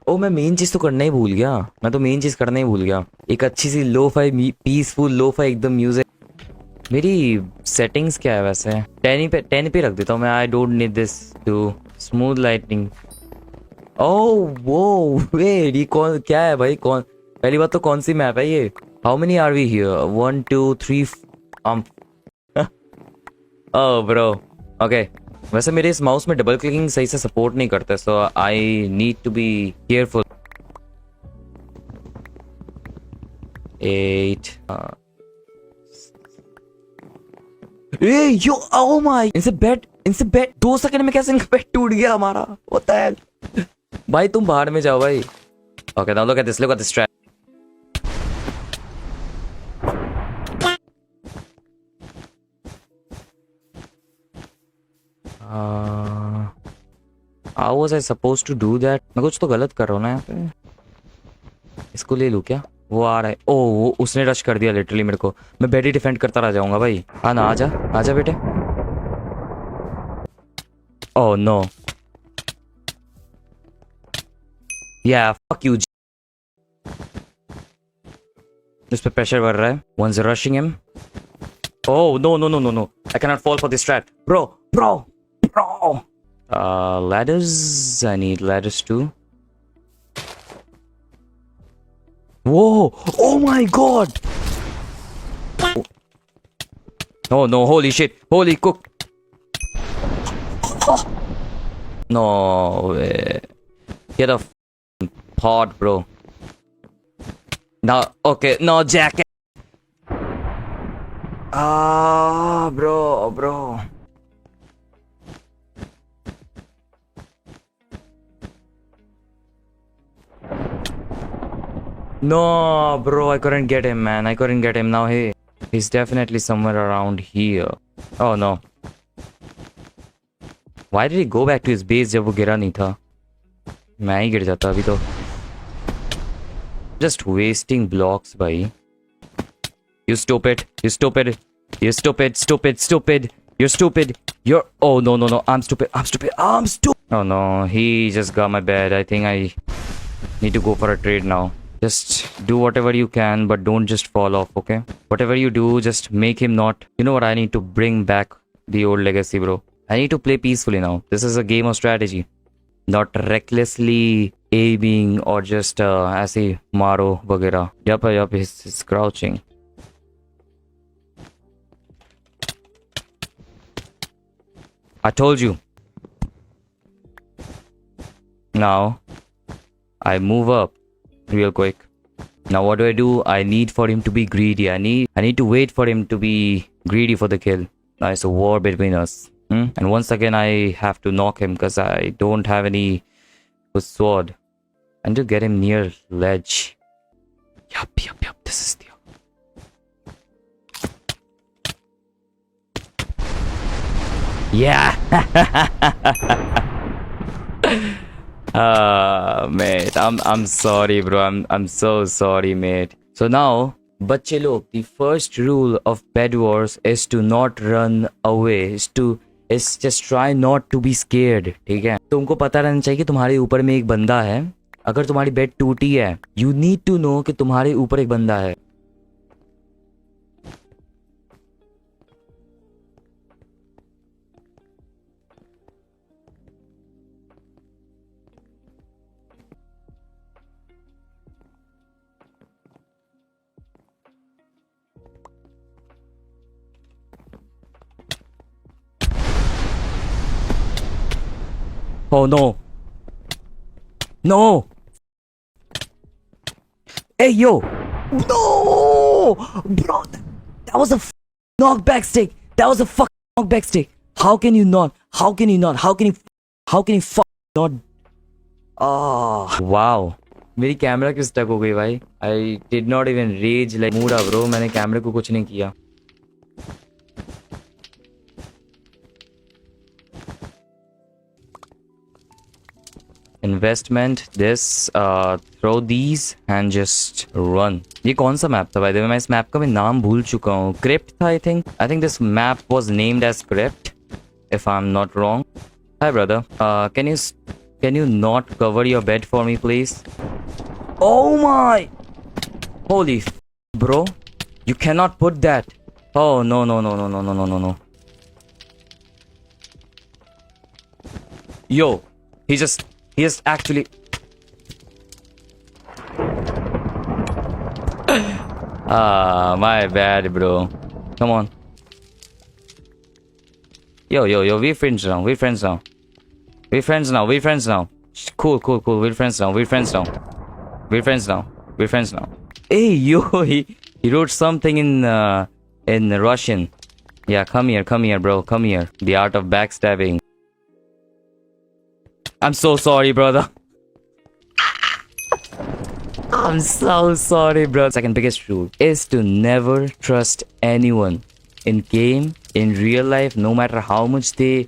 ओ मैं मेन चीज तो करना ही भूल गया, मैं तो मेन चीज करना ही भूल गया। एक अच्छी सी lo fi peaceful lo fi एकदम म्यूजिक। मेरी सेटिंग्स क्या है वैसे? 10 पे रख देता हूँ मैं। I don't need this too smooth lightning. Oh वो वेट, ये कौन क्या है भाई? कौन पहली बात तो कौन सी मैप है ये? How many are we here? 1 2 3 um oh bro okay. वैसे मेरे इस माउस में डबल क्लिकिंग सही से सपोर्ट नहीं करता, so I need to be careful. 8 ayo oh my, इनसे बेड 2 सेकंड में कैसे इनका बेड टूट गया हमारा? होता है भाई, तुम बाहर में जाओ भाई। Okay now look at this trap. How was I suppose to do that? मैं कुछ तो गलत कर रहा हूँ ना यहाँ पे। इसको ले लूँ क्या? वो आ रहा है। ओ वो उसने रश कर दिया लिटरली मेरे को। मैं बेड ही डिफेंड करता रह जाऊंगा भाई। हाँ ना, आजा आजा बेटे। Oh no yeah fuck you. इस पे प्रेशर बढ़ रहा है। One is rushing him. Oh no no no no no, I can not fall for this trap bro bro bro. Ladders, I need ladders too. Whoa! Oh my god! Oh no, holy shit! Holy cook! No way. Get a pod, bro. No, okay, no jacket. Ah, bro. No, bro, I couldn't get him, man. I couldn't get him. Now he's definitely somewhere around here. Oh no. Why did he go back to his base जब वो गिरा नहीं था? मैं ही गिर जाता अभी तो। Just wasting blocks, भाई। You stupid. You stupid. You stupid. Stupid. Stupid. You're stupid. You're. Oh no no no. I'm stupid. I'm stupid. I'm stupid. Oh no. He just got my bed. I think I need to go for a trade now. Just do whatever you can, but don't just fall off, okay? Whatever you do, just make him not. You know what? I need to bring back the old legacy, bro. I need to play peacefully now. This is a game of strategy, not recklessly aiming or just ऐसे मारो वगैरह. Yup, he's crouching. I told you. Now, I move up real quick. Now what do? I need for him to be greedy. I need to wait for him to be greedy for the kill. Now it's a war between us. And once again I have to knock him because I don't have any sword. And to get him near ledge. Yup. This is the. Yeah. Mate, I'm sorry, bro. I'm so sorry, mate. So now, बच्चे लोग, the first rule of Bed Wars is to not run away. Is just try not to be scared. ठीक है? तुमको पता रहना चाहिए कि तुम्हारे ऊपर में एक बंदा है। अगर तुम्हारी बेड टूटी है, you need to know कि तुम्हारे ऊपर एक बंदा है। Oh no. No. Hey yo. No. Bro, that was a knockback stick. That was a knockback stick. How can you not? How can you not? Ah. Wow. मेरी camera क्यों stuck हो गई भाई? I did not even rage like मूडा bro. मैंने कैमरे को कुछ नहीं किया. Investment this, throw these and just run. ये कौन सा मैप था भाई? मैं इस मैप का भी नाम भूल चुका हूँ। क्रिप्ट था I think this map was named as crypt if I am not wrong. Hi brother, can you Can you not cover your bed for me, please? Oh my! Holy bro. You cannot put that. Oh, no, no, no, no, no, no, no, no, no. Yo, he just actually... my bad, bro. Come on. Yo, we're friends now. We're friends now. We're friends now. We're friends now. Cool. We're friends now. We're friends now. We're friends now. We're friends now. Hey, yo, he wrote something in Russian. Yeah, come here, bro. Come here. The art of backstabbing. I'm so sorry, brother. I'm so sorry, bro. Second biggest rule is to never trust anyone in game, in real life, no matter how much they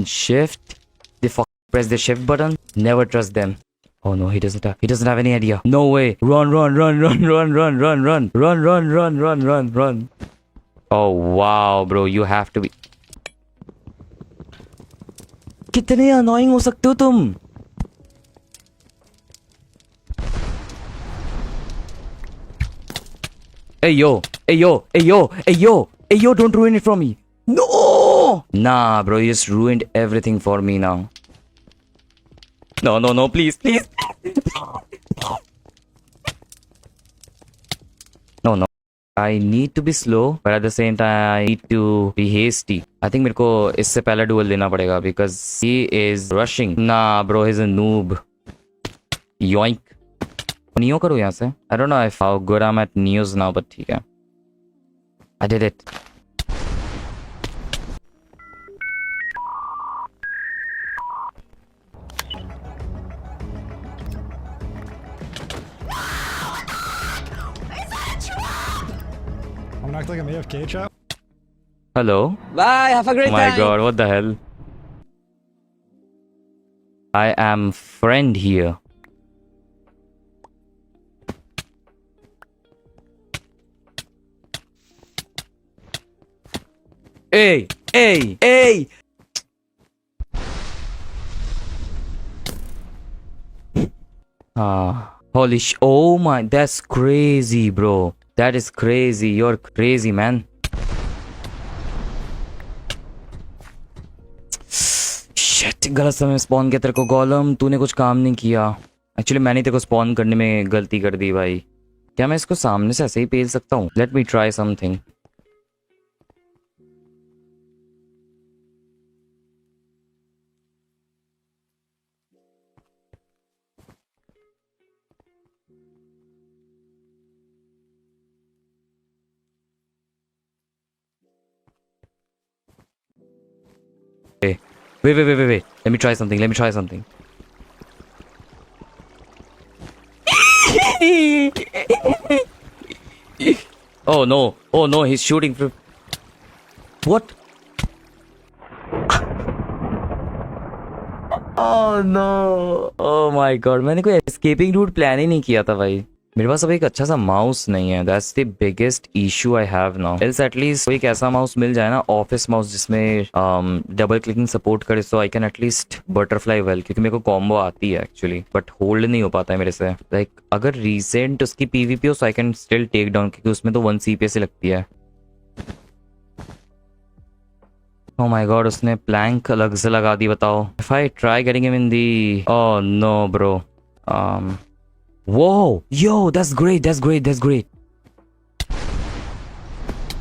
shift, they press the shift button. Never trust them. Oh no, he doesn't have any idea. No way. Run. Oh wow, bro, you have to be. कितने annoying हो सकते हो तुम? Hey yo, don't ruin it for me. No! Nah, bro, you just ruined everything for me now. No, please. No. I need to be slow, but at the same time, I need to be hasty. I think मेरे को इससे पहला duel लेना पड़ेगा because he is rushing. Nah, bro, he's a noob. Yoink. Neo करो यहाँ से. I don't know if how good I'm at Neos now, but ठीक है. I did it. I'm not like I'm AFK, chat. Hello. Bye, have a great Oh my time. god, what the hell? I am friend here. Hey! Holy oh my, that's crazy, bro. That is crazy. You're crazy, man. Shit, गलत समय spawn किया तेरे को गोलम. तूने कुछ काम नहीं किया. एक्चुअली मैंने तेरे को स्पॉन करने में गलती कर दी भाई. क्या मैं इसको सामने से ऐसे ही पेल सकता हूँ? Let me try something. Wait. Let me try something. Oh no, he's shooting from... What? Oh no. Oh my god, मैंने कोई escaping route plan ही नहीं किया था भाई. मेरे पास अब एक अच्छा सा माउस नहीं है. That's the biggest issue I have now. Else at least कोई एक ऐसा माउस मिल जाए ना, ऑफिस माउस जिसमें डबल क्लिकिंग सपोर्ट करे, so I can at least butterfly well, क्योंकि मेरे को कॉम्बो आती है एक्चुअली, बट होल्ड नहीं हो पाता है मेरे से. लाइक अगर रिसेंट उसकी पीवीपी हो, so I can still take down, क्योंकि उसमें तो 1 CPS ही लगती है. Oh my god, उसने प्लैंक अलग से लगा दी. बताओ. If I try getting him in the... Oh no, bro. Whoa, yo, that's great.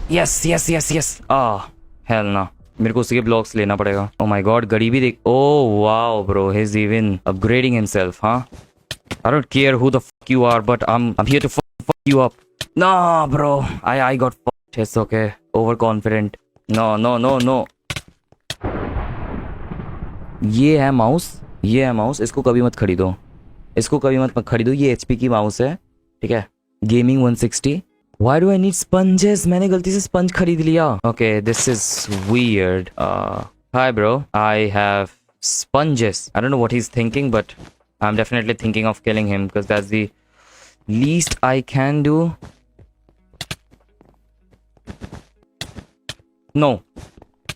Yes. Ah, hell no. मेरे को उसके ब्लॉक्स लेना पड़ेगा. Oh my god, गड़ी भी देख. Oh wow, bro, he's even upgrading himself, huh? I don't care who the fuck you are, but I'm here to fuck you up. Nah, bro, I got fucked. It's okay. Overconfident. No. ये है mouse. इसको कभी मत खरीदो. ये HP की mouse है, ठीक है. Gaming 160. Why do I need sponges? मैंने गलती से स्पंज खरीद लिया. Okay, this is weird. Hi bro, I have sponges. I don't know what he's thinking, but I'm definitely thinking of killing him because that's the least I can do. No,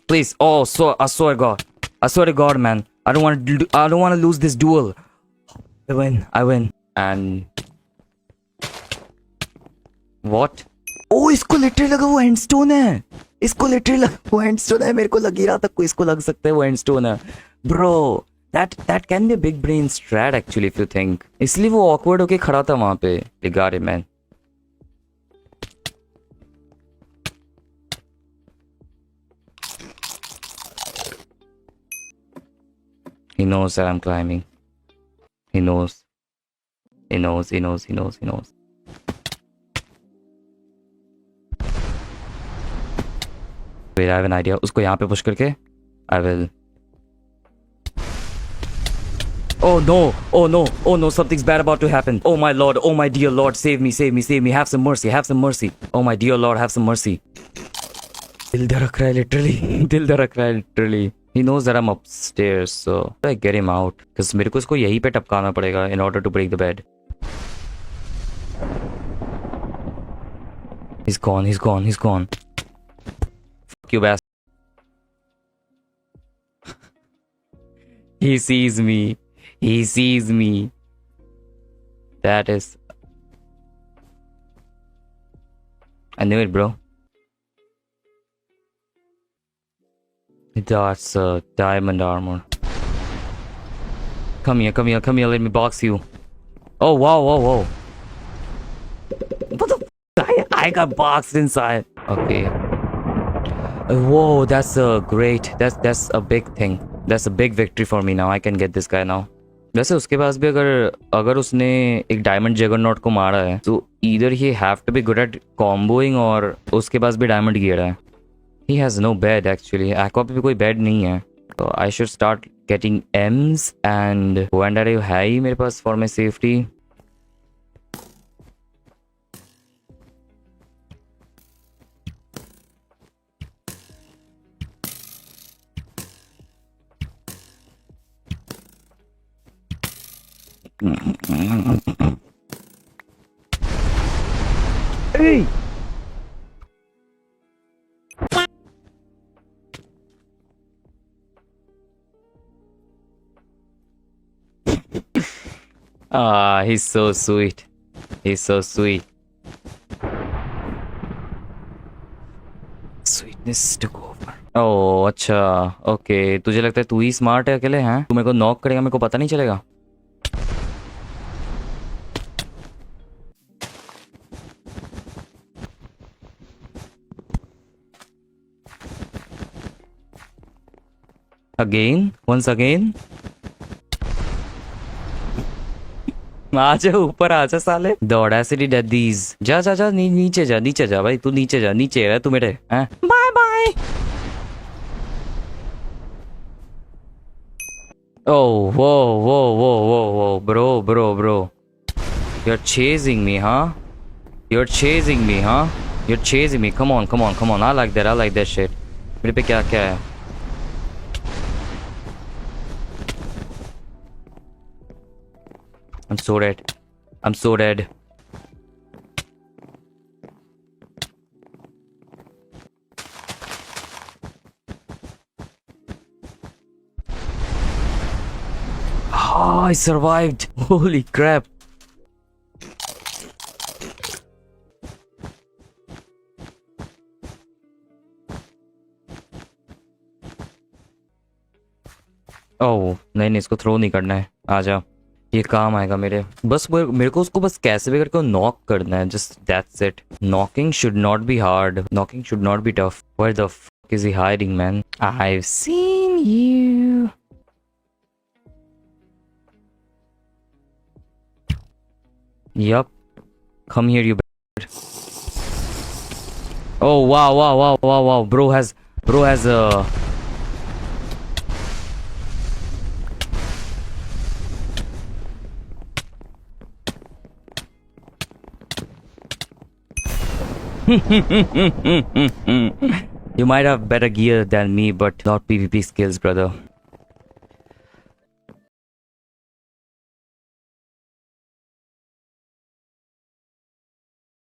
please. Oh, so I swear to God, man. I don't want to. I don't want to lose this duel. I win. I win. And what? Oh, इसको literally लगा वो एंडस्टोन है. इसको literally लगा वो एंडस्टोन है. मेरे को लग ही रहा था कोई इसको लग सकता है वो एंडस्टोन है. Bro, that can be a big brain strat actually if you think. इसलिए वो awkward होके खड़ा था वहाँ पे. They got it, man. He knows that I'm climbing. He knows. He knows. He knows. He knows. He knows. Wait, I have an idea. उसको यहाँ पे push करके I will. Oh no! Oh no! Oh no! Something's bad about to happen. Oh my lord! Oh my dear lord! Save me! Save me! Save me! Have some mercy! Have some mercy! Oh my dear lord! Have some mercy! दिल धड़क रहा है literally. दिल धड़क रहा है literally. He knows that I'm upstairs, so I get him out. Because मेरे को इसको यहीं पे टपकाना पड़ेगा in order to break the bed. He's gone. He's gone. He's gone. Fuck you, bastard. He sees me. He sees me. That is. I knew it, bro. That's diamond armor. Come here, come here, come here. Let me box you. Oh, wow, whoa, whoa. What the? I got boxed inside. Okay. Whoa, that's a great. That's a big thing. That's a big victory for me now. I can get this guy now. वैसे उसके पास भी अगर उसने एक diamond juggernaut को मारा है तो either he have to be good at comboing और उसके पास भी डायमंड गियर है. He has no bed actually. Aqua पे भी कोई बेड नहीं है तो I should start getting ems and vendor है ही मेरे पास for my safety. Hey! Ah, he's so sweet. He's so sweet. Sweetness took over. Oh, अच्छा. Okay. तुझे लगता है तू ही स्मार्ट है अकेले हैं? तू मेरे को नॉक करेगा मेरे को पता नहीं चलेगा? Again? Once again? आजा ऊपर आजा साले. The audacity that these. जा जा जा नीचे जा भाई. तू नीचे जा. नीचे है तू मेरे हैं. Bye bye. Oh, whoa, bro. You're chasing me, huh? You're chasing me. Come on. I like that shit. मेरे पे क्या है? I'm so dead. Oh, I survived. Holy crap. Oh, नहीं इसको थ्रो नहीं करना है. आजा. ये काम आएगा मेरे. बस मेरे को उसको बस कैसे भी करके नॉक करना है. Just that's it. Knocking should not be hard. Knocking should not be tough. Where the fuck is he hiding man? I have seen you. Yup. Come here, you bastard. Oh wow. Bro has a You might have better gear than me, but not PvP skills, brother.